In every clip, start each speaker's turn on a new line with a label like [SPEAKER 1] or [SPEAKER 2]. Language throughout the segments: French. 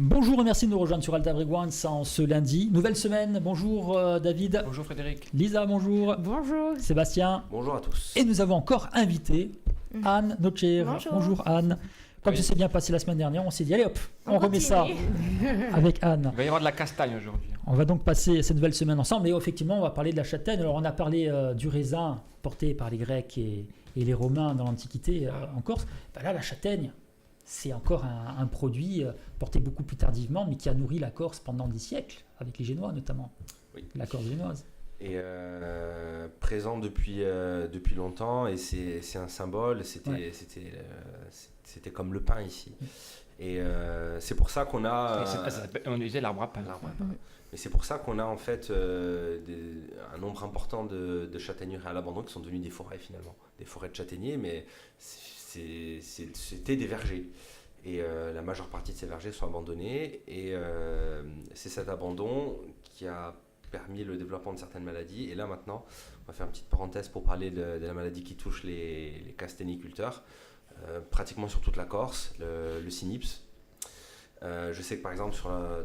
[SPEAKER 1] Bonjour et merci de nous rejoindre sur Alta Frequenza en ce lundi. Nouvelle semaine. Bonjour David.
[SPEAKER 2] Bonjour Frédéric.
[SPEAKER 1] Lisa, bonjour.
[SPEAKER 3] Bonjour.
[SPEAKER 1] Sébastien.
[SPEAKER 4] Bonjour à tous.
[SPEAKER 1] Et nous avons encore invité Anne Notcher.
[SPEAKER 3] Bonjour.
[SPEAKER 1] Anne. Comme ça s'est bien passé la semaine dernière, on s'est dit allez hop, on remet ça avec Anne.
[SPEAKER 2] Il va y avoir de la castagne aujourd'hui.
[SPEAKER 1] On va donc passer cette nouvelle semaine ensemble et effectivement on va parler de la châtaigne. Alors on a parlé du raisin porté par les Grecs et les Romains dans l'Antiquité en Corse. Ben là la châtaigne, c'est encore un produit porté beaucoup plus tardivement mais qui a nourri la Corse pendant des siècles, avec les Génois notamment, la Corse génoise.
[SPEAKER 4] Et présent depuis longtemps, et c'est un symbole, c'était comme le pain ici. Et c'est pour ça qu'on a...
[SPEAKER 2] on disait l'arbre à pain.
[SPEAKER 4] Mais c'est pour ça qu'on a en fait un nombre important de châtaigneraies à l'abandon qui sont devenues des forêts finalement. Des forêts de châtaigniers, mais c'était des vergers. Et la majeure partie de ces vergers sont abandonnés. Et c'est cet abandon qui a permis le développement de certaines maladies. Et là maintenant, on va faire une petite parenthèse pour parler de la maladie qui touche les castaigniculteurs, pratiquement sur toute la Corse, le cynips. Je sais que par exemple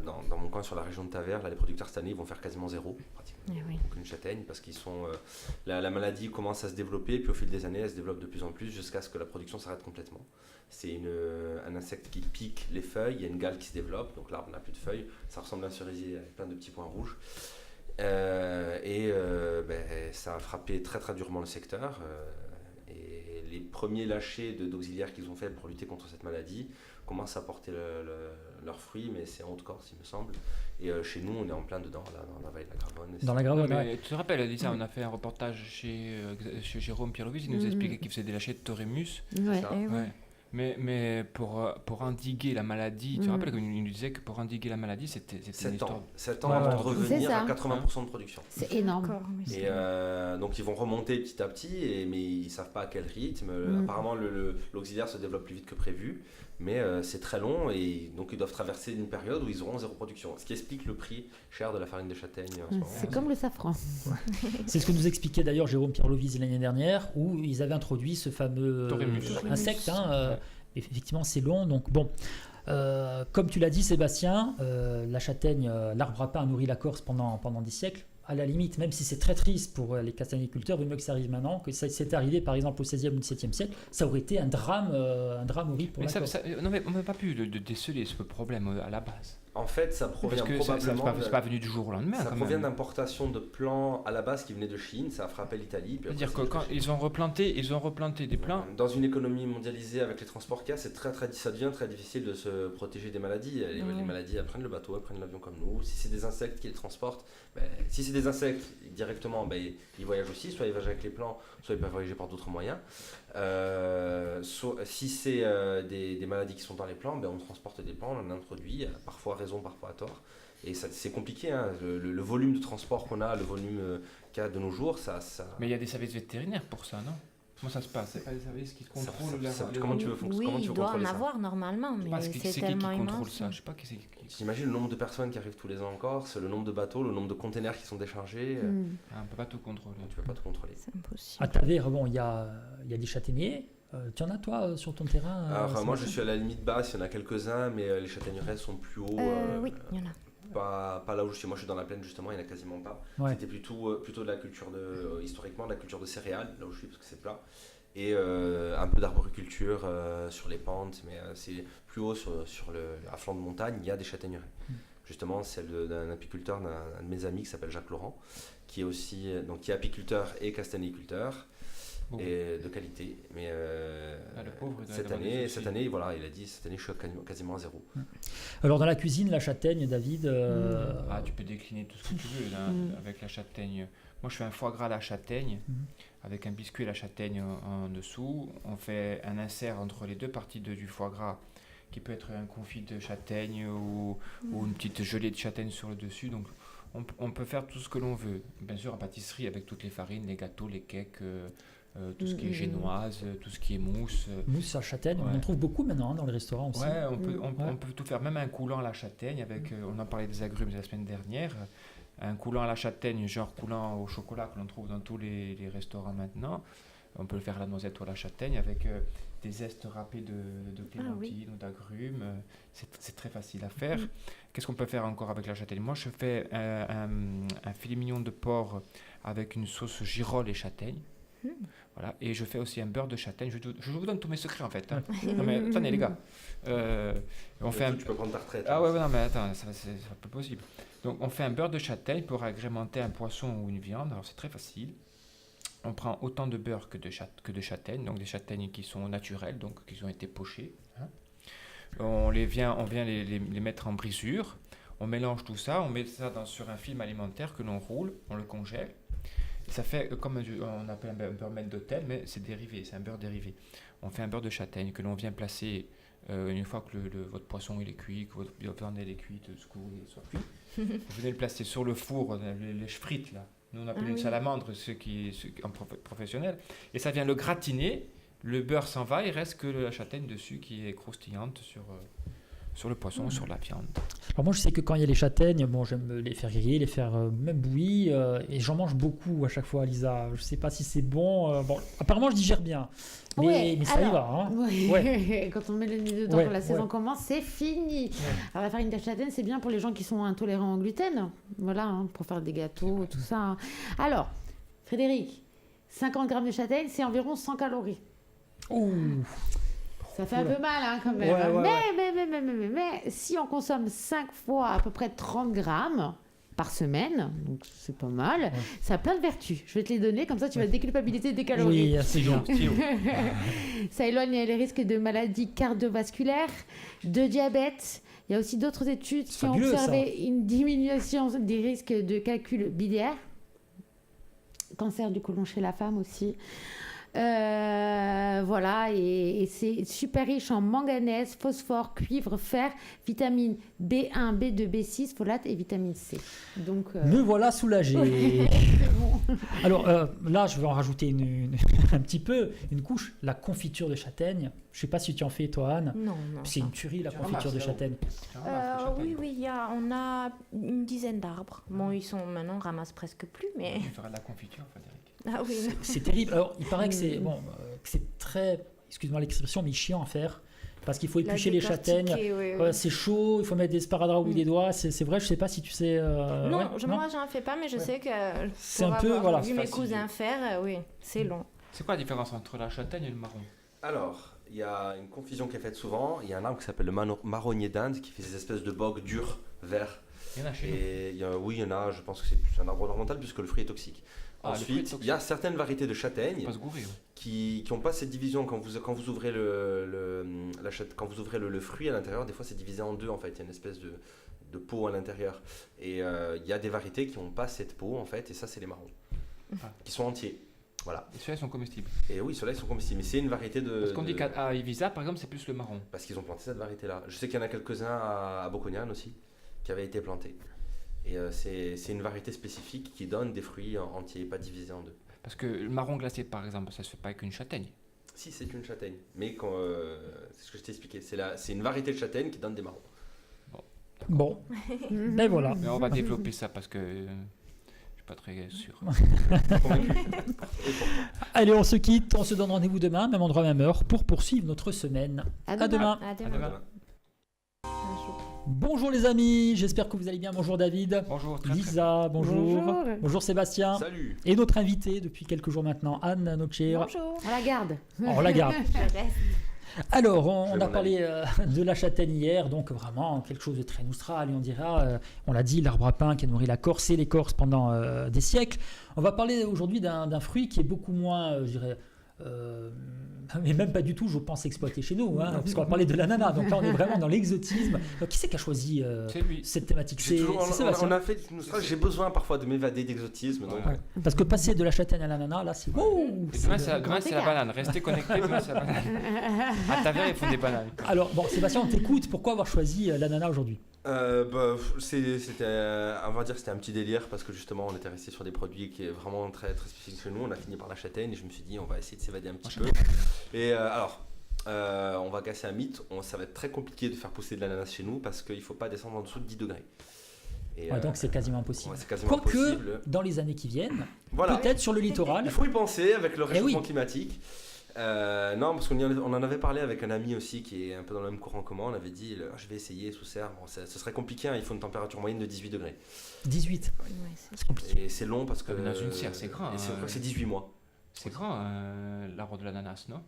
[SPEAKER 4] dans mon coin, sur la région de Taverne, là, les producteurs cette année vont faire quasiment zéro, pratiquement aucune châtaigne, parce qu'ils sont la maladie commence à se développer, puis au fil des années elle se développe de plus en plus jusqu'à ce que la production s'arrête complètement. C'est un insecte qui pique les feuilles, il y a une gale qui se développe, donc l'arbre n'a plus de feuilles, ça ressemble à un cerisier avec plein de petits points rouges. Ça a frappé très très durement le secteur. Et les premiers lâchers d'auxiliaires qu'ils ont fait pour lutter contre cette maladie commencent à porter leurs fruits, mais c'est en Haute-Corse, il me semble. Et chez nous, on est en plein dedans, là, dans la vallée de la Gravonne.
[SPEAKER 1] Dans la Gravonne,
[SPEAKER 2] ouais. Tu te rappelles, Lisa, on a fait un reportage chez Jérôme Pierre-Louis, il nous expliquait qu'il faisait des lâchers de Torémus.
[SPEAKER 3] Ouais.
[SPEAKER 2] Mais pour endiguer la maladie, tu te rappelles qu'il nous disait que pour endiguer la maladie, c'était
[SPEAKER 4] 7 ans avant de revenir à 80% de production.
[SPEAKER 3] C'est énorme.
[SPEAKER 4] Et donc ils vont remonter petit à petit, mais ils ne savent pas à quel rythme. Apparemment l'auxiliaire se développe plus vite que prévu, mais c'est très long et donc ils doivent traverser une période où ils auront zéro production. Ce qui explique le prix cher de la farine de châtaigne en ce moment.
[SPEAKER 3] C'est comme le safran.
[SPEAKER 1] C'est ce que nous expliquait d'ailleurs Jérôme Pierre-Louis l'année dernière, où ils avaient introduit ce fameux insecte. Effectivement, c'est long. Donc bon, comme tu l'as dit, Sébastien, la châtaigne, l'arbre à pain a nourri la Corse pendant des siècles. À la limite, même si c'est très triste pour les castaigniculteurs, il vaut mieux que ça arrive maintenant, que ça s'est arrivé par exemple au XVIe ou XVIIe siècle, ça aurait été un drame horrible pour la Corse.
[SPEAKER 2] Non, mais on n'a pas pu déceler ce problème à la base.
[SPEAKER 4] En fait, ça provient
[SPEAKER 2] probablement... c'est pas venu du jour au lendemain.
[SPEAKER 4] Ça provient d'importation de plants à la base qui venaient de Chine, ça a frappé l'Italie.
[SPEAKER 2] C'est-à-dire que quand ils ont replanté des plants...
[SPEAKER 4] Dans une économie mondialisée avec les transports qu'il y a, ça devient très difficile de se protéger des maladies. Les maladies, elles prennent le bateau, elles prennent l'avion comme nous. Si c'est des insectes qui les transportent, si c'est des insectes directement, ils voyagent aussi, soit ils voyagent avec les plants, soit ils peuvent voyager par d'autres moyens. Si c'est des maladies qui sont dans les plants, on transporte des plants, on en introduit, parfois à raison, parfois à tort. Et c'est compliqué, hein. Le volume de transport qu'on a, le volume qu'il y a de nos jours, ça...
[SPEAKER 2] Mais il y a des services vétérinaires pour ça, non ? Comment ça se passe ? C'est pas des services qui contrôlent
[SPEAKER 4] comment tu veux contrôler ça ?
[SPEAKER 3] Oui, il doit en avoir normalement, mais c'est tellement immense.
[SPEAKER 2] Contrôle ça ? Je sais pas qui c'est.
[SPEAKER 4] J'imagine le nombre de personnes qui arrivent tous les ans en Corse, le nombre de bateaux, le nombre de containers qui sont déchargés.
[SPEAKER 2] On peut pas tout contrôler.
[SPEAKER 4] Tu peux pas tout contrôler.
[SPEAKER 3] C'est impossible.
[SPEAKER 1] À Taverne, il y a des châtaigniers. Tu en as toi sur ton terrain
[SPEAKER 4] Alors moi je suis à la limite basse, il y en a quelques-uns, mais les châtaigneraies sont plus hauts.
[SPEAKER 3] Oui, il y en a.
[SPEAKER 4] Pas là où je suis, moi je suis dans la plaine justement, il n'y en a quasiment pas. Ouais. C'était plutôt de la culture historiquement de la culture de céréales, là où je suis parce que c'est plat. Et un peu d'arboriculture sur les pentes, mais c'est plus haut à flanc de montagne, il y a des châtaigneraies. Justement, celle d'un apiculteur, d'un de mes amis qui s'appelle Jacques Laurent, qui est aussi qui est apiculteur et castaigniculteur. Et de qualité, mais
[SPEAKER 2] le pauvre,
[SPEAKER 4] cette année, voilà, il a dit cette année je suis quasiment à zéro.
[SPEAKER 1] Alors dans la cuisine, la châtaigne, David.
[SPEAKER 2] Tu peux décliner tout ce que tu veux là, avec la châtaigne. Moi, je fais un foie gras à la châtaigne avec un biscuit à la châtaigne en dessous. On fait un insert entre les deux parties du foie gras, qui peut être un confit de châtaigne ou une petite gelée de châtaigne sur le dessus. Donc, on peut faire tout ce que l'on veut. Bien sûr, en pâtisserie, avec toutes les farines, les gâteaux, les cakes. Tout ce qui est génoise, tout ce qui est mousse.
[SPEAKER 1] Mousse à châtaigne, on en trouve beaucoup maintenant dans les restaurants aussi.
[SPEAKER 2] Ouais, on peut tout faire, même un coulant à la châtaigne, avec, on en parlait des agrumes la semaine dernière, un coulant à la châtaigne, genre coulant au chocolat que l'on trouve dans tous les restaurants maintenant. On peut le faire à la noisette ou à la châtaigne avec des zestes râpés de clémentine ou d'agrumes. C'est très facile à faire. Qu'est-ce qu'on peut faire encore avec la châtaigne? Moi, je fais un filet mignon de porc avec une sauce girole et châtaigne. Voilà. Et je fais aussi un beurre de châtaigne. Je vous donne tous mes secrets en fait. Hein. Non mais attendez les gars.
[SPEAKER 4] Tu peux prendre ta retraite.
[SPEAKER 2] Ah ouais, non mais attends, c'est pas possible. Donc on fait un beurre de châtaigne pour agrémenter un poisson ou une viande. Alors c'est très facile. On prend autant de beurre que de châtaigne, donc des châtaignes qui sont naturelles, donc qui ont été pochées. Hein. On vient les mettre en brisure. On mélange tout ça, on met ça sur un film alimentaire que l'on roule, on le congèle. Ça fait comme on appelle un beurre maître d'hôtel, mais c'est dérivé, c'est un beurre dérivé. On fait un beurre de châtaigne que l'on vient placer une fois que votre poisson il est cuit, que votre viande elle est cuite, ce que vous soit cuit. Vous venez le placer sur le four, les frites là. Nous on appelle une salamandre, ceux qui en professionnel. Et ça vient le gratiner, le beurre s'en va, il reste que la châtaigne dessus qui est croustillante sur le poisson, sur la viande.
[SPEAKER 1] Alors moi je sais que quand il y a les châtaignes, j'aime les faire griller, les faire même bouillis, et j'en mange beaucoup à chaque fois, Lisa. Je sais pas si c'est bon. Apparemment je digère bien, mais ça y va. Hein.
[SPEAKER 5] Ouais. Quand on met le nez dedans, quand la saison commence, c'est fini. Alors la farine de châtaigne, c'est bien pour les gens qui sont intolérants au gluten. Voilà, pour faire des gâteaux, tout ça. Alors, Frédéric, 50 grammes de châtaigne, c'est environ 100 calories.
[SPEAKER 1] Ouh.
[SPEAKER 5] Ça fait un peu mal quand même. Mais si on consomme 5 fois à peu près 30 grammes par semaine, donc c'est pas mal, ça a plein de vertus. Je vais te les donner, comme ça tu vas déculpabiliser des calories.
[SPEAKER 1] Oui, c'est bien.
[SPEAKER 5] Ça éloigne les risques de maladies cardiovasculaires, de diabète. Il y a aussi d'autres études qui ont observé une diminution des risques de calcul biliaire, cancer du côlon chez la femme aussi. Voilà, et c'est super riche en manganèse, phosphore, cuivre, fer, vitamine B1, B2, B6, folate et vitamine C. Donc,
[SPEAKER 1] me voilà soulagé. Bon. Alors là, je vais en rajouter un petit peu, une couche, la confiture de châtaigne. Je ne sais pas si tu en fais, toi, Anne.
[SPEAKER 3] Non.
[SPEAKER 1] C'est une tuerie, la confiture de châtaigne.
[SPEAKER 3] Oui, on a une dizaine d'arbres. Bon, maintenant, on ramasse presque plus, mais...
[SPEAKER 2] Tu feras de la confiture, Frédéric.
[SPEAKER 3] Ah oui.
[SPEAKER 1] C'est terrible. Alors, il paraît que c'est très, excuse-moi l'expression, mais chiant à faire. Parce qu'il faut éplucher les châtaignes. Oui. C'est chaud, il faut mettre des sparadraps au bout des doigts. C'est vrai, je ne sais pas si tu sais...
[SPEAKER 3] Non, moi, je n'en fais pas, mais je sais que...
[SPEAKER 1] C'est un peu, voilà.
[SPEAKER 3] Vu mes cousins faire, c'est long.
[SPEAKER 2] C'est quoi la différence entre la châtaigne et le marron?
[SPEAKER 4] Alors, il y a une confusion qui est faite souvent. Il y a un arbre qui s'appelle le marronnier d'Inde qui fait des espèces de bogues durs, verts.
[SPEAKER 2] Il y en a chez nous.
[SPEAKER 4] Oui, il y en a. Je pense que c'est un arbre ornemental puisque le fruit est toxique. Ensuite, il y a certaines variétés de châtaignes qui n'ont pas cette division. Quand vous ouvrez quand vous ouvrez le fruit à l'intérieur, des fois c'est divisé en deux en fait. Il y a une espèce de peau à l'intérieur. Et il y a des variétés qui n'ont pas cette peau en fait. Et ça, c'est les marrons qui sont entiers. Voilà.
[SPEAKER 2] Et ceux-là, ils sont comestibles.
[SPEAKER 4] Et oui, ceux-là, ils sont comestibles. Mais c'est une variété de...
[SPEAKER 2] Parce qu'on dit qu'à Ibiza, par exemple, c'est plus le marron.
[SPEAKER 4] Parce qu'ils ont planté cette variété-là. Je sais qu'il y en a quelques-uns à Bocognan aussi qui avaient été plantés. Et c'est une variété spécifique qui donne des fruits entiers, pas divisés en deux.
[SPEAKER 2] Parce que le marron glacé, par exemple, ça se fait pas avec une châtaigne.
[SPEAKER 4] Si, c'est une châtaigne. Mais c'est ce que je t'ai expliqué. C'est une variété de châtaigne qui donne des marrons.
[SPEAKER 1] Bon. Ben voilà.
[SPEAKER 2] Mais on va développer ça parce que je suis pas très sûr.
[SPEAKER 1] Allez, on se quitte. On se donne rendez-vous demain, même endroit, même heure, pour poursuivre notre semaine. À demain.
[SPEAKER 3] À demain.
[SPEAKER 1] Bonjour les amis, j'espère que vous allez bien. Bonjour David.
[SPEAKER 2] Bonjour
[SPEAKER 1] Lisa, bonjour. Bonjour Sébastien.
[SPEAKER 4] Salut.
[SPEAKER 1] Et notre invité depuis quelques jours maintenant, Anne Notcher.
[SPEAKER 3] Bonjour.
[SPEAKER 5] On la garde.
[SPEAKER 1] On la garde.
[SPEAKER 3] Je reste.
[SPEAKER 1] Alors, on a parlé de la châtaigne hier, donc vraiment quelque chose de très noustral, et on dira, on l'a dit, l'arbre à pain qui a nourri la Corse et les Corses pendant des siècles. On va parler aujourd'hui d'un fruit qui est beaucoup moins, je dirais... mais même pas du tout, je pense, exploité chez nous, hein, parce qu'on va parler de l'ananas. Donc là, on est vraiment dans l'exotisme. Donc, qui c'est qui a choisi cette thématique? C'est Sébastien.
[SPEAKER 4] On a fait j'ai besoin parfois de m'évader d'exotisme.
[SPEAKER 1] Ouais. Parce que passer de la châtaigne à l'ananas, là, c'est...
[SPEAKER 2] Demain, c'est la banane. Restez connectés, demain, c'est la banane. À Taverne, ils font des bananes.
[SPEAKER 1] Alors, bon, Sébastien, on t'écoute. Pourquoi avoir choisi l'ananas aujourd'hui?
[SPEAKER 4] C'était on va dire que c'était un petit délire parce que justement on était resté sur des produits qui est vraiment très, très spécifiques chez nous. On a fini par la châtaigne et je me suis dit on va essayer de s'évader un petit peu. Et on va casser un mythe. Ça va être très compliqué de faire pousser de l'ananas chez nous parce qu'il ne faut pas descendre en dessous de 10 degrés. Et
[SPEAKER 1] donc c'est quasiment impossible.
[SPEAKER 4] Ouais, c'est quasiment impossible.
[SPEAKER 1] Dans les années qui viennent,
[SPEAKER 4] voilà.
[SPEAKER 1] peut-être sur le littoral.
[SPEAKER 4] Il faut y penser avec le réchauffement climatique. Non, parce qu'on en avait parlé avec un ami aussi qui est un peu dans le même courant que moi. On avait dit, je vais essayer sous serre. Bon, ce serait compliqué, hein, il faut une température moyenne de 18 degrés.
[SPEAKER 1] 18.
[SPEAKER 3] Ouais,
[SPEAKER 1] C'est compliqué.
[SPEAKER 4] Et c'est long parce que...
[SPEAKER 2] Dans une serre, c'est grand.
[SPEAKER 4] Je crois que c'est 18 mois.
[SPEAKER 2] C'est grand, l'arbre de l'ananas, non?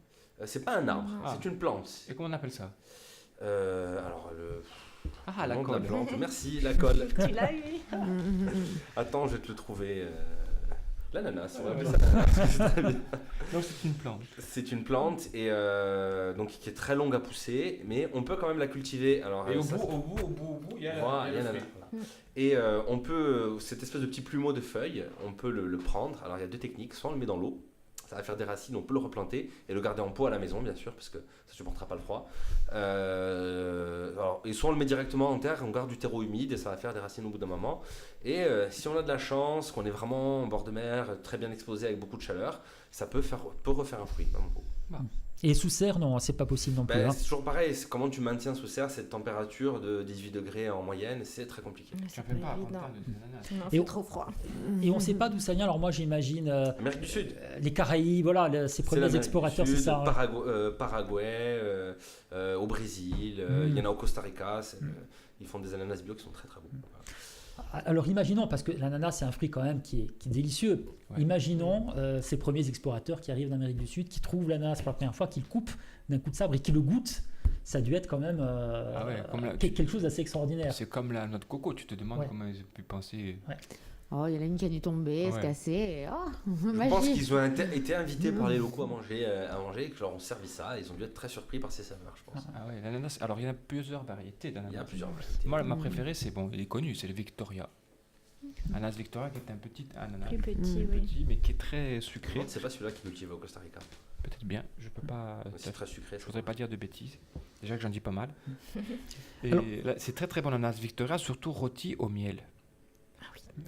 [SPEAKER 4] C'est pas un arbre, c'est une plante.
[SPEAKER 2] Et comment on appelle ça?
[SPEAKER 4] Alors,
[SPEAKER 2] la
[SPEAKER 4] nom de
[SPEAKER 2] colle.
[SPEAKER 4] plante. Merci, la colle.
[SPEAKER 3] Tu l'as eu.
[SPEAKER 4] Attends, je vais te le trouver. L'ananas, on va appeler ça l'ananas.
[SPEAKER 2] Non, c'est une plante.
[SPEAKER 4] C'est une plante et donc qui est très longue à pousser, mais on peut quand même la cultiver. Alors,
[SPEAKER 2] Et au bout, il y a
[SPEAKER 4] l'ananas. Voilà. Et on peut, cette espèce de petit plumeau de feuilles, on peut le prendre. Alors il y a deux techniques, soit on le met dans l'eau, ça va faire des racines, on peut le replanter et le garder en pot à la maison bien sûr, parce que ça ne supportera pas le froid. Et soit on le met directement en terre, on garde du terreau humide et ça va faire des racines au bout d'un moment. Et si on a de la chance, qu'on est vraiment en bord de mer, très bien exposé avec beaucoup de chaleur, ça peut refaire un fruit dans le pot.
[SPEAKER 1] Et sous serre, non, c'est pas possible non plus.
[SPEAKER 4] C'est toujours pareil, c'est comment tu maintiens sous serre cette température de 18 degrés en moyenne, c'est très compliqué.
[SPEAKER 2] Ça fait pas avant de l'ananas.
[SPEAKER 3] Non, c'est trop froid.
[SPEAKER 1] Et on ne sait pas d'où ça vient. Alors moi j'imagine
[SPEAKER 4] Amérique du Sud.
[SPEAKER 1] Les Caraïbes, voilà, ces premiers explorateurs, c'est ça.
[SPEAKER 4] Paraguay, au Brésil, il y en a au Costa Rica, ils font des ananas bio qui sont très très bons.
[SPEAKER 1] Alors imaginons, parce que l'ananas c'est un fruit quand même qui est délicieux, imaginons ces premiers explorateurs qui arrivent d'Amérique du Sud, qui trouvent l'ananas pour la première fois, qui le coupent d'un coup de sabre et qui le goûtent. Ça a dû être quand même quelque chose d'assez extraordinaire.
[SPEAKER 2] C'est comme la noix de coco, tu te demandes comment ils ont pu penser...
[SPEAKER 5] Oh, il y en a une qui a dû tomber, se casser.
[SPEAKER 4] Je pense qu'ils ont été invités par les locaux à manger et que leur ont servi ça. Ils ont dû être très surpris par ces saveurs, je pense.
[SPEAKER 2] Ah ouais, l'ananas. Alors il y en a plusieurs variétés d'ananas.
[SPEAKER 4] Il y a plusieurs variétés.
[SPEAKER 2] Moi, ma préférée, il est connu, c'est le Victoria. Ananas Victoria, qui est un petit ananas.
[SPEAKER 3] Plus petit,
[SPEAKER 2] mais qui est très sucré.
[SPEAKER 4] C'est pas celui-là qui est cultivé au Costa Rica.
[SPEAKER 2] Peut-être bien, je peux pas.
[SPEAKER 4] C'est très sucré.
[SPEAKER 2] Je voudrais pas dire de bêtises. Déjà que j'en dis pas mal. Et là, c'est très très bon ananas Victoria, surtout rôti au miel.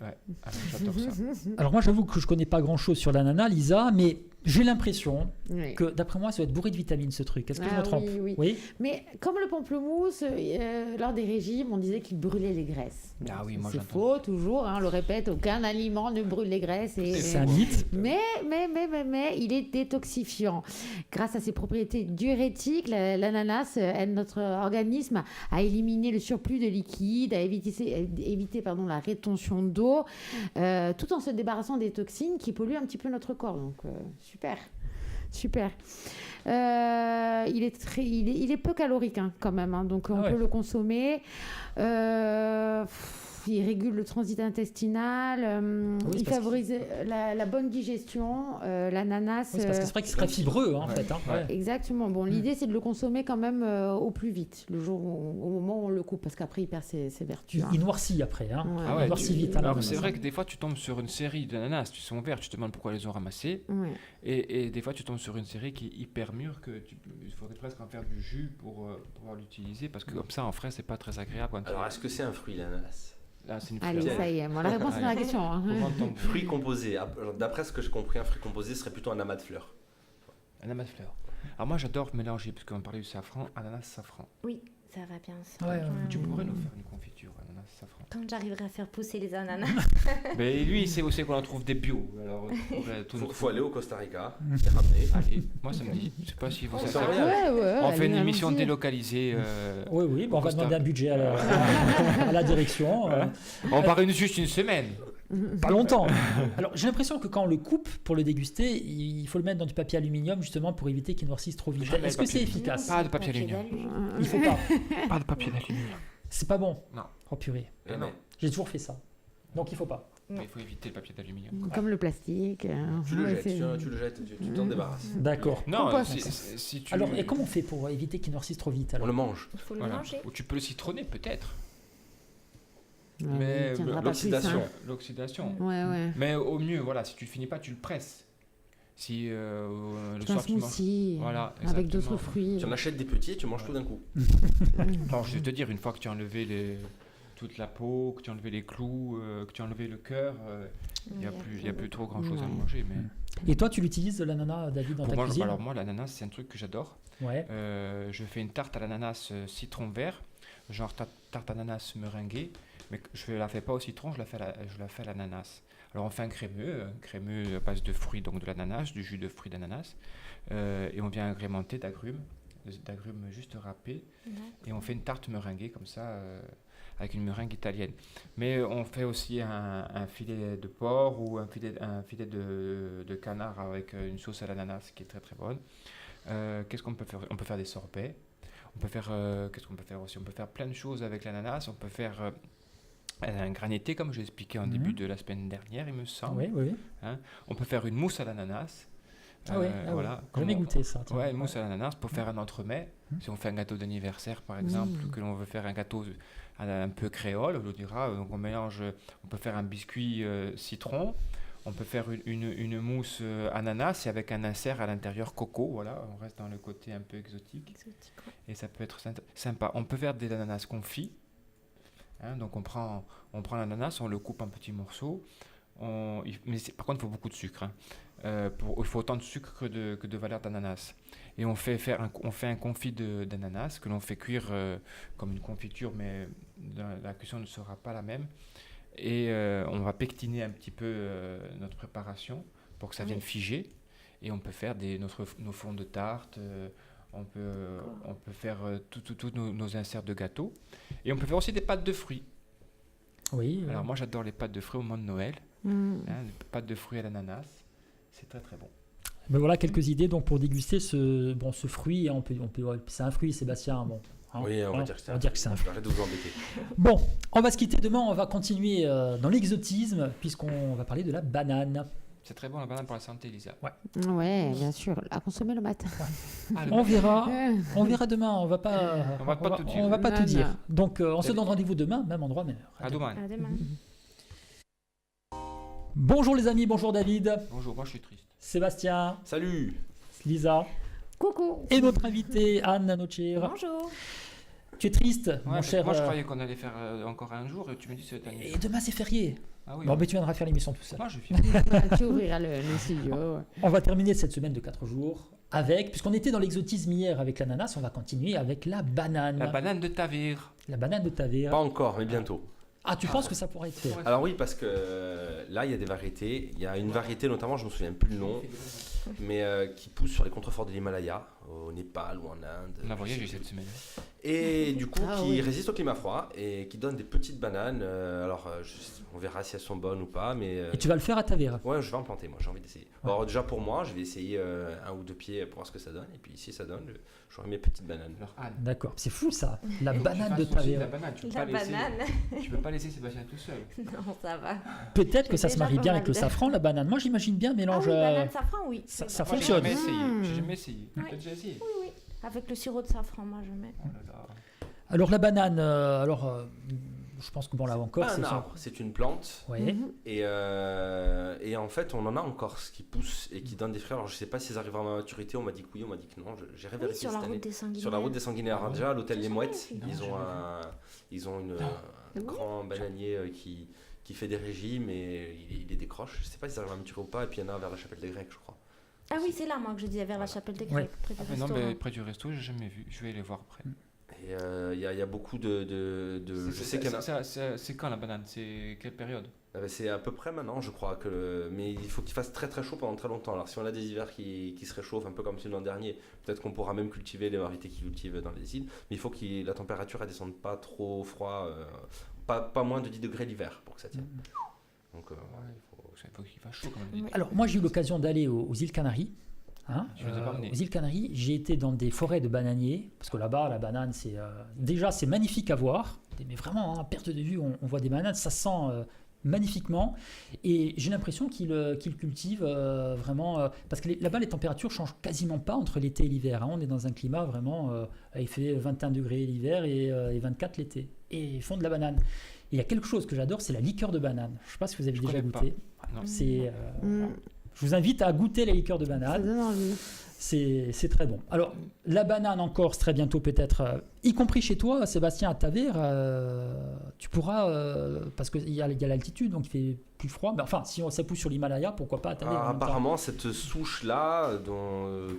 [SPEAKER 2] Ouais, j'adore ça.
[SPEAKER 1] Alors moi j'avoue que je connais pas grand chose sur l'ananas, Lisa, mais j'ai l'impression que d'après moi ça doit être bourré de vitamines ce truc. Est-ce que je me trompe?
[SPEAKER 5] Oui. Mais comme le pamplemousse, lors des régimes on disait qu'il brûlait les graisses.
[SPEAKER 2] Ah oui, moi
[SPEAKER 5] c'est faux toujours, on le répète, aucun aliment ne brûle les graisses.
[SPEAKER 1] C'est un mythe.
[SPEAKER 5] Mais il est détoxifiant. Grâce à ses propriétés diurétiques, l'ananas aide notre organisme à éliminer le surplus de liquide, à éviter la rétention d'eau, tout en se débarrassant des toxines qui polluent un petit peu notre corps. Donc super. Il est peu calorique quand même, donc on peut le consommer. Il régule le transit intestinal, il favorise la bonne digestion, l'ananas.
[SPEAKER 1] Oui, c'est parce que c'est vrai qu'il serait fibreux en fait.
[SPEAKER 5] Exactement. Bon, l'idée c'est de le consommer quand même au plus vite, au moment où on le coupe, parce qu'après il perd ses vertus.
[SPEAKER 1] Il noircit après.
[SPEAKER 5] Il
[SPEAKER 1] noircit vite.
[SPEAKER 2] Alors c'est vrai que des fois tu tombes sur une série d'ananas, tu sont verts, tu te demandes pourquoi ils les ont ramassés. Et des fois tu tombes sur une série qui est hyper mûre, il faudrait presque en faire du jus pour pouvoir l'utiliser, parce que comme ça en frais c'est pas très agréable.
[SPEAKER 4] Alors est-ce que c'est un fruit l'ananas?
[SPEAKER 2] Là, c'est une
[SPEAKER 5] Allez, ça y est, la réponse est dans la question.
[SPEAKER 4] Fruit composé. D'après ce que j'ai compris, un fruit composé serait plutôt un amas de fleurs.
[SPEAKER 2] Un amas de fleurs. Alors moi j'adore mélanger, parce qu'on parlait du safran, ananas, safran.
[SPEAKER 3] Oui, ça va bien ça.
[SPEAKER 2] Tu pourrais nous faire une confiture, ananas, safran.
[SPEAKER 3] Quand j'arriverai à faire pousser les ananas.
[SPEAKER 2] Mais lui, il sait aussi qu'on en trouve des bio. Alors,
[SPEAKER 4] faut aller au Costa Rica et ramener.
[SPEAKER 2] Allez, moi ça me dit. Je sais pas si vous savez. On fait une émission délocalisée.
[SPEAKER 1] Oui, on va demander un budget à la direction.
[SPEAKER 2] On part juste une semaine.
[SPEAKER 1] Pas longtemps. Alors j'ai l'impression que quand on le coupe pour le déguster, il faut le mettre dans du papier aluminium justement pour éviter qu'il noircisse trop vite. Est-ce que c'est efficace?
[SPEAKER 2] Pas de papier aluminium.
[SPEAKER 1] Il faut pas.
[SPEAKER 2] Pas de papier aluminium.
[SPEAKER 1] C'est pas bon.
[SPEAKER 2] Non.
[SPEAKER 1] Oh purée.
[SPEAKER 2] Non.
[SPEAKER 1] J'ai toujours fait ça. Donc il faut pas.
[SPEAKER 2] Mais il faut éviter le papier d'aluminium.
[SPEAKER 5] Comme le plastique.
[SPEAKER 4] Tu le jettes, tu t'en débarrasses.
[SPEAKER 1] D'accord.
[SPEAKER 2] Non, si tu...
[SPEAKER 1] Alors, et comment on fait pour éviter qu'il noircisse trop vite alors?
[SPEAKER 4] On le mange.
[SPEAKER 3] Il faut le manger.
[SPEAKER 2] Ou tu peux le citronner peut-être.
[SPEAKER 5] Mais
[SPEAKER 4] l'oxydation.
[SPEAKER 2] L'oxydation.
[SPEAKER 5] Ouais.
[SPEAKER 2] Mais au mieux, si tu le finis pas, tu le presses. Si le soir tu
[SPEAKER 5] manges,
[SPEAKER 2] voilà,
[SPEAKER 5] avec d'autres fruits.
[SPEAKER 4] Tu en achètes des petits et tu manges tout d'un coup.
[SPEAKER 2] Alors je vais te dire, une fois que tu as enlevé toute la peau, que tu as enlevé les clous, que tu as enlevé le cœur, il n'y a plus trop grand chose à manger. Mais...
[SPEAKER 1] Et toi, tu l'utilises l'ananas, David, dans ta cuisine?
[SPEAKER 2] Alors moi, l'ananas, c'est un truc que j'adore. Je fais une tarte à l'ananas citron vert, genre tarte ananas meringuée. Mais je ne la fais pas au citron, je la fais à l'ananas. Alors on fait un crémeux à base de fruits, donc de l'ananas, du jus de fruits d'ananas, et on vient agrémenter d'agrumes juste râpés, et on fait une tarte meringuée comme ça, avec une meringue italienne. Mais on fait aussi un filet de porc ou un filet de canard avec une sauce à l'ananas qui est très très bonne. Qu'est-ce qu'on peut faire? On peut faire des sorbets. On peut faire, qu'est-ce qu'on peut faire aussi? On peut faire plein de choses avec l'ananas. On peut faire un granité, comme j'ai expliqué en début de la semaine dernière, il me semble.
[SPEAKER 1] Oui.
[SPEAKER 2] Hein? On peut faire une mousse à l'ananas.
[SPEAKER 1] Voilà. J'ai jamais goûté ça.
[SPEAKER 2] Une mousse à l'ananas pour faire un entremets. Si on fait un gâteau d'anniversaire, par exemple, que l'on veut faire un gâteau un peu créole, on dira, donc on peut faire un biscuit citron. On peut faire une mousse ananas et avec un insert à l'intérieur coco. Voilà, on reste dans le côté un peu exotique. Et ça peut être sympa. On peut faire des ananas confits. Hein, donc on prend l'ananas, on le coupe en petits morceaux. Mais par contre, il faut beaucoup de sucre. Hein. Il faut autant de sucre que de valeur d'ananas. Et on fait un confit d'ananas que l'on fait cuire comme une confiture, mais la cuisson ne sera pas la même. Et on va pectiner un petit peu notre préparation pour que ça vienne figer. Et on peut faire nos fonds de tarte. On peut faire tous nos inserts de gâteau. Et on peut faire aussi des pâtes de fruits.
[SPEAKER 1] Oui.
[SPEAKER 2] Alors moi j'adore les pâtes de fruits au moment de Noël. Les pâtes de fruits à l'ananas. C'est très très bon.
[SPEAKER 1] Ben voilà quelques idées donc pour déguster ce fruit. C'est un fruit, Sébastien. Bon.
[SPEAKER 4] Oui, on va dire que c'est un fruit. Arrête de vous embêter.
[SPEAKER 1] Bon, on va se quitter demain. On va continuer dans l'exotisme puisqu'on va parler de la banane.
[SPEAKER 2] C'est très bon la banane pour la santé, Lisa.
[SPEAKER 5] Ouais, bien sûr. À consommer le matin.
[SPEAKER 1] On verra demain. On va pas tout dire. Donc on se donne rendez-vous demain, même endroit, même heure.
[SPEAKER 2] À demain.
[SPEAKER 1] Bonjour les amis, bonjour David.
[SPEAKER 2] Bonjour, moi je suis triste.
[SPEAKER 1] Sébastien.
[SPEAKER 4] Salut.
[SPEAKER 1] Lisa.
[SPEAKER 5] Coucou.
[SPEAKER 1] Et notre invitée Anne Nochir.
[SPEAKER 3] Bonjour.
[SPEAKER 1] Tu es triste, mon cher.
[SPEAKER 2] Moi je croyais qu'on allait faire encore un jour et tu me dis que c'est
[SPEAKER 1] Et demain c'est férié.
[SPEAKER 2] Ah oui,
[SPEAKER 1] bon, mais tu viendras faire l'émission tout seul.
[SPEAKER 2] Moi je viens.
[SPEAKER 5] Tu ouvriras le studio.
[SPEAKER 1] On va terminer cette semaine de 4 jours puisqu'on était dans l'exotisme hier avec l'ananas, on va continuer avec la banane.
[SPEAKER 2] La banane de Tavire.
[SPEAKER 1] La banane de Tavire.
[SPEAKER 4] Pas encore, mais bientôt.
[SPEAKER 1] Ah, tu penses que ça pourrait être fait?
[SPEAKER 4] Alors oui, parce que là, il y a des variétés. Il y a une variété, notamment, je ne me souviens plus le nom, mais qui pousse sur les contreforts de l'Himalaya, au Népal ou en Inde.
[SPEAKER 2] On a voyagé cette semaine.
[SPEAKER 4] Et du coup, résiste au climat froid et qui donne des petites bananes. On verra si elles sont bonnes ou pas. Mais,
[SPEAKER 1] et tu vas le faire à Tavire? Ouais,
[SPEAKER 4] je vais en planter, moi, j'ai envie d'essayer. Ouais. Alors déjà pour moi, je vais essayer 1 ou 2 pieds pour voir ce que ça donne. Et puis si ça donne, j'aurai mes petites bananes.
[SPEAKER 1] D'accord, c'est fou ça, la banane de Tavire.
[SPEAKER 2] Tu peux pas laisser Sébastien tout seul.
[SPEAKER 3] Non, ça va.
[SPEAKER 1] Peut-être que ça se marie bien avec le safran, la banane. Moi j'imagine bien mélange.
[SPEAKER 3] Banane, safran, oui.
[SPEAKER 1] Ça fonctionne.
[SPEAKER 2] J'ai jamais essayé. Tu as déjà essayé?
[SPEAKER 3] Oui. Avec le sirop de safran, moi je mets.
[SPEAKER 1] Alors la banane, je pense que bon là encore.
[SPEAKER 4] C'est un arbre, c'est une plante.
[SPEAKER 1] Ouais.
[SPEAKER 4] Et en fait, on en a encore ce qui pousse et qui donne des fruits. Alors je sais pas si ça arrivera à ma maturité. On m'a dit que oui, on m'a dit que non. J'irai vérifier cette année. Sur la route des Sanguinaires, déjà à l'hôtel Les Mouettes, ils ont un grand bananier qui fait des régimes et il les décroche. Je sais pas si ça arrive à maturer ou pas. Et puis il y en a vers la Chapelle des Grecs, je crois.
[SPEAKER 3] Ah oui, c'est là, moi, que je disais, vers la Chapelle des Grecs, près du resto.
[SPEAKER 2] Non, mais près du resto, j'ai jamais vu. Je vais aller voir après.
[SPEAKER 4] Et il y a beaucoup de je sais qu'il y en a.
[SPEAKER 2] C'est quand la banane? C'est quelle période?
[SPEAKER 4] C'est à peu près maintenant, je crois. Mais il faut qu'il fasse très très chaud pendant très longtemps. Alors si on a des hivers qui se réchauffent, un peu comme celui de l'an dernier, peut-être qu'on pourra même cultiver les variétés qu'ils cultivent dans les îles. Mais il faut que la température ne descende pas trop froid, pas moins de 10 degrés l'hiver pour que ça tienne. Donc
[SPEAKER 2] il faut qu'il fasse chaud quand même.
[SPEAKER 1] Alors moi j'ai eu l'occasion d'aller aux îles Canaries. Aux îles Canaries, j'ai été dans des forêts de bananiers, parce que là-bas, la banane, c'est magnifique à voir, mais vraiment, à perte de vue, on voit des bananes, ça sent magnifiquement, et j'ai l'impression qu'ils cultivent vraiment, parce que là-bas, les températures changent quasiment pas entre l'été et l'hiver, on est dans un climat vraiment, il fait 21 degrés l'hiver et 24 l'été, et ils font de la banane. Et il y a quelque chose que j'adore, c'est la liqueur de banane. Je ne sais pas si vous avez déjà goûté. Je vous invite à goûter les liqueurs de banane. C'est très bon. Alors, la banane en Corse, très bientôt peut-être, y compris chez toi, Sébastien, à Tavire, tu pourras, parce qu'il y a l'altitude, donc il fait plus froid. Mais enfin, si ça pousse sur l'Himalaya, pourquoi pas à Tavire?
[SPEAKER 4] Apparemment, cette souche-là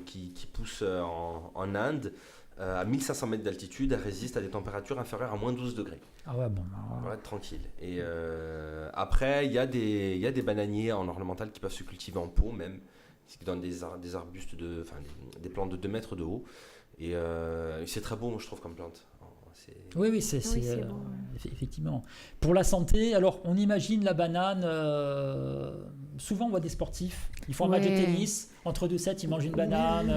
[SPEAKER 4] qui pousse en Inde, À 1500 mètres d'altitude, elle résiste à des températures inférieures à moins 12 degrés.
[SPEAKER 1] Ah ouais, bon.
[SPEAKER 4] On va être tranquille. Et après, il y a des bananiers en ornemental qui peuvent se cultiver en pot même, ce qui donne des arbustes, des plantes de 2 mètres de haut. Et c'est très beau, moi, je trouve, comme plante.
[SPEAKER 1] Oui, c'est bon. Effectivement. Pour la santé, alors on imagine la banane, souvent on voit des sportifs, ils font un match de tennis, entre 2 sets ils mangent une banane,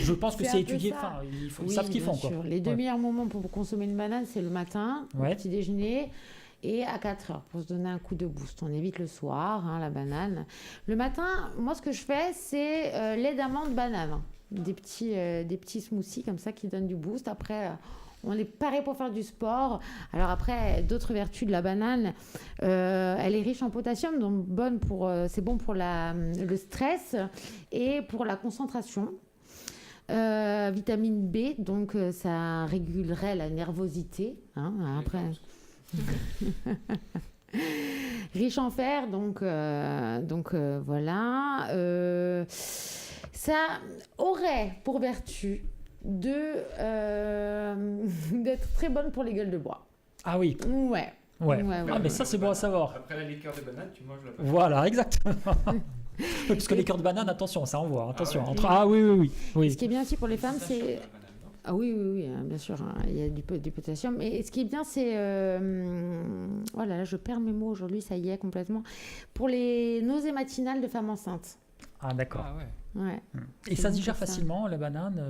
[SPEAKER 1] je pense que c'est étudié, ils savent ce qu'ils font. Quoi.
[SPEAKER 5] Les 2 meilleurs moments pour consommer une banane, c'est le matin, au petit déjeuner, et à 4 heures pour se donner un coup de boost. On évite le soir, la banane. Le matin, moi ce que je fais, c'est lait d'amande banane, des petits smoothies comme ça qui donnent du boost. Après... on est pareil pour faire du sport. Alors après, d'autres vertus de la banane, elle est riche en potassium, donc c'est bon pour le stress et pour la concentration. Vitamine B, donc ça régulerait la nervosité. Après. Riche en fer, donc voilà. Ça aurait pour vertu d'être très bonne pour les gueules de bois.
[SPEAKER 1] Ah oui.
[SPEAKER 5] Ouais.
[SPEAKER 1] Ah mais ça c'est bon à savoir.
[SPEAKER 2] Après la liqueur de banane, tu manges la banane.
[SPEAKER 1] Voilà, exactement. Parce que les liqueurs de banane, attention, ça envoie. Attention. Oui.
[SPEAKER 5] Ce qui est bien aussi pour les femmes, c'est... Ah oui, bien sûr, il y a du potassium. Et ce qui est bien, c'est... Voilà, là, je perds mes mots aujourd'hui, ça y est, complètement. Pour les nausées matinales de femmes enceintes.
[SPEAKER 1] Ah d'accord.
[SPEAKER 2] Ah ouais.
[SPEAKER 5] Ouais.
[SPEAKER 1] Et ça se digère facilement, la banane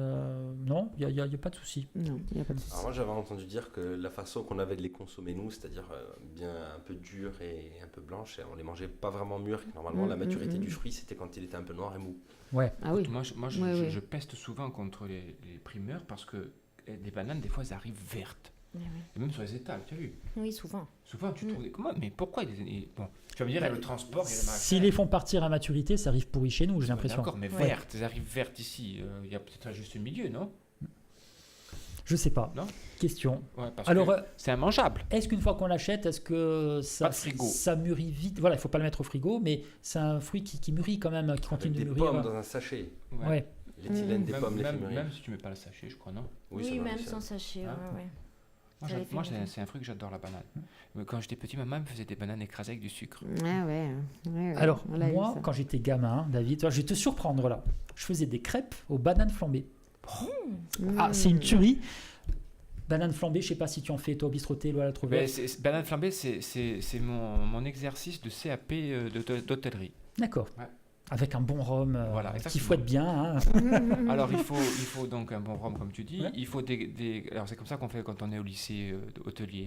[SPEAKER 1] non, il n'y a pas de souci.
[SPEAKER 5] Non, il n'y a pas de souci.
[SPEAKER 4] Alors moi j'avais entendu dire que la façon qu'on avait de les consommer nous, c'est-à-dire bien un peu dures et un peu blanches, on les mangeait pas vraiment mûres. Normalement la maturité du fruit c'était quand il était un peu noir et mou.
[SPEAKER 1] Ouais.
[SPEAKER 5] Ah oui.
[SPEAKER 2] Moi je peste souvent contre les primeurs parce que les bananes des fois elles arrivent vertes. Et même sur les étals, tu as vu?
[SPEAKER 3] Oui, souvent.
[SPEAKER 2] Souvent, tu trouves... Comment? Mais pourquoi bon, tu vas me dire, le transport...
[SPEAKER 1] S'ils les font partir à maturité, ça arrive pourri chez nous, j'ai l'impression.
[SPEAKER 2] D'accord, mais vertes, elles arrivent vertes ici. Il y a peut-être un juste milieu, non?
[SPEAKER 1] Je sais pas.
[SPEAKER 2] Non?
[SPEAKER 1] Question.
[SPEAKER 2] Ouais, parce
[SPEAKER 1] alors,
[SPEAKER 2] que c'est immangeable.
[SPEAKER 1] Est-ce qu'une fois qu'on l'achète, est-ce que ça mûrit vite? Voilà, il ne faut pas le mettre au frigo, mais c'est un fruit qui mûrit quand même, qui continue de mûrir.
[SPEAKER 4] Des pommes dans un sachet.
[SPEAKER 1] Ouais.
[SPEAKER 4] L'éthylène des pommes,
[SPEAKER 2] même si tu ne mets pas le sachet, je crois, non?
[SPEAKER 3] Oui, même sans sachet, ouais.
[SPEAKER 2] Moi, c'est un fruit que j'adore, la banane. Mais quand j'étais petit, ma maman me faisait des bananes écrasées avec du sucre.
[SPEAKER 5] Ouais.
[SPEAKER 1] Alors, moi, quand j'étais gamin, David, je vais te surprendre là. Je faisais des crêpes aux bananes flambées. Ah, c'est une tuerie. Banane flambée, je ne sais pas si tu en fais toi au bistroté, à la trouver.
[SPEAKER 2] Banane flambée, c'est mon exercice de CAP d'hôtellerie.
[SPEAKER 1] D'accord. Ouais. Avec un bon rhum qui fouette bien.
[SPEAKER 2] Alors, il faut donc un bon rhum, comme tu dis. Ouais. Il faut alors, c'est comme ça qu'on fait quand on est au lycée hôtelier.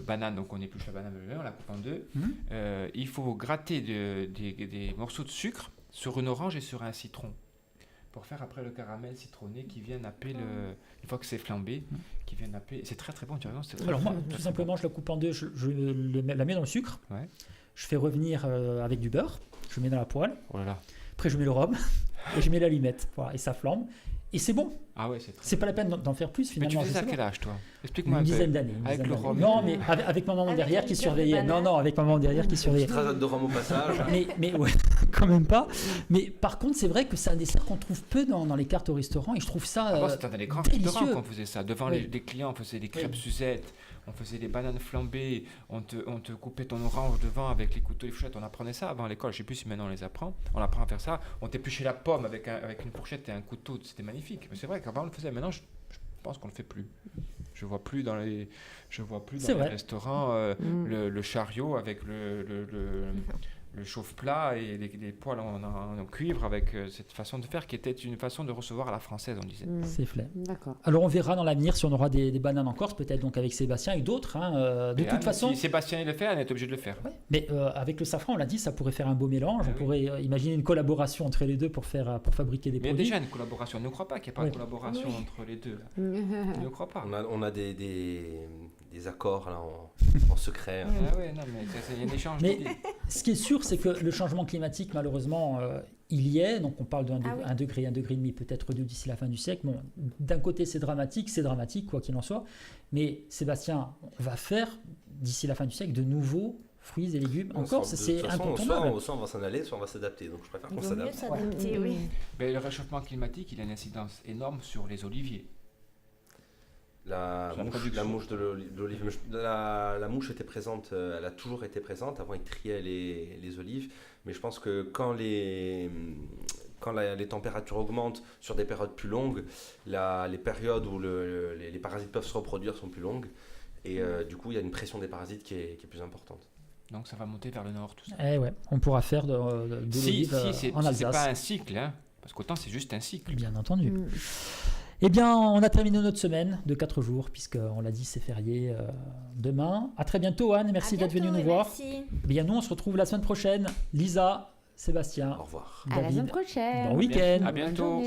[SPEAKER 2] Banane, donc on épluche la banane, on la coupe en deux. Il faut gratter des morceaux de sucre sur une orange et sur un citron pour faire après le caramel citronné qui vient napper une fois que c'est flambé, qui vient napper. C'est très très bon, tu as raison.
[SPEAKER 1] Alors moi, tout simplement, je la coupe en deux, je la mets dans le sucre. Ouais. Je fais revenir avec du beurre, je mets dans la poêle.
[SPEAKER 2] Oh là là.
[SPEAKER 1] Après, je mets le rhum et je mets l'allumette. Voilà, et ça flambe. Et c'est bon.
[SPEAKER 2] Ah ouais,
[SPEAKER 1] c'est pas la peine d'en faire plus finalement.
[SPEAKER 2] Mais tu faisais à quel âge, toi? Explique-moi
[SPEAKER 1] une dizaine d'années.
[SPEAKER 2] Avec le rhum.
[SPEAKER 1] Non, mais avec ma maman derrière qui surveillait. Non, avec ma maman derrière qui surveillait.
[SPEAKER 4] Traçade de rhum au passage.
[SPEAKER 1] Mais ouais, quand même pas. Mais par contre, c'est vrai que c'est un dessert qu'on trouve peu dans les cartes au restaurant et je trouve ça
[SPEAKER 2] c'était dans les grands restaurants qu'on faisait ça. Devant les clients, on faisait des crêpes Suzette. On faisait des bananes flambées, on te coupait ton orange devant avec les couteaux et les fourchettes. On apprenait ça avant à l'école. Je ne sais plus si maintenant on les apprend. On apprend à faire ça. On t'épluchait la pomme avec une fourchette et un couteau. C'était magnifique. Mais c'est vrai qu'avant on le faisait. Maintenant, je pense qu'on ne le fait plus. Je ne vois plus dans les restaurants le chariot avec le chauffe-plat et les poêles en cuivre avec cette façon de faire qui était une façon de recevoir à la française, on disait.
[SPEAKER 1] C'est fait.
[SPEAKER 5] D'accord.
[SPEAKER 1] Alors on verra dans l'avenir si on aura des bananes en Corse, peut-être donc avec Sébastien et d'autres. De toute façon,
[SPEAKER 2] si Sébastien le fait, on est obligé de le faire.
[SPEAKER 1] Ouais. Mais avec le safran, on l'a dit, ça pourrait faire un beau mélange. On pourrait imaginer une collaboration entre les deux pour fabriquer des produits.
[SPEAKER 2] Mais déjà une collaboration. On ne croit pas qu'il n'y a pas de collaboration entre les deux. On ne croit pas.
[SPEAKER 4] On a des accords là en secret.
[SPEAKER 2] Non, mais il y a un échange.
[SPEAKER 1] Mais ce qui est sûr, c'est que le changement climatique, malheureusement, il y est. Donc on parle d'1 degré, 1,5 degré peut-être 2 d'ici la fin du siècle. Bon, d'un côté, c'est dramatique, quoi qu'il en soit. Mais Sébastien, on va faire d'ici la fin du siècle de nouveaux fruits et légumes. Encore, c'est incontournable.
[SPEAKER 4] Soit on va s'en aller, soit on va s'adapter. Donc je préfère qu'on s'adapte.
[SPEAKER 3] Oui.
[SPEAKER 2] Mais le réchauffement climatique, il a une incidence énorme sur les oliviers.
[SPEAKER 4] La mouche de l'olive. La mouche était présente, elle a toujours été présente. Avant, ils triaient les olives. Mais je pense que quand les températures augmentent sur des périodes plus longues, les périodes où les parasites peuvent se reproduire sont plus longues. Et du coup, il y a une pression des parasites qui est plus importante.
[SPEAKER 2] Donc ça va monter vers le nord, tout ça.
[SPEAKER 1] On pourra faire de l'olive en Alsace.
[SPEAKER 2] C'est pas un cycle, hein, parce qu'autant c'est juste un cycle.
[SPEAKER 1] Bien entendu. Eh bien, on a terminé notre semaine de 4 jours, puisqu'on l'a dit, c'est férié demain. À très bientôt, Anne. Merci d'être venu nous voir.
[SPEAKER 3] Merci.
[SPEAKER 1] Bien, nous, on se retrouve la semaine prochaine. Lisa, Sébastien.
[SPEAKER 4] Au revoir.
[SPEAKER 1] David.
[SPEAKER 5] À la semaine prochaine.
[SPEAKER 1] Bon week-end.
[SPEAKER 2] À bientôt.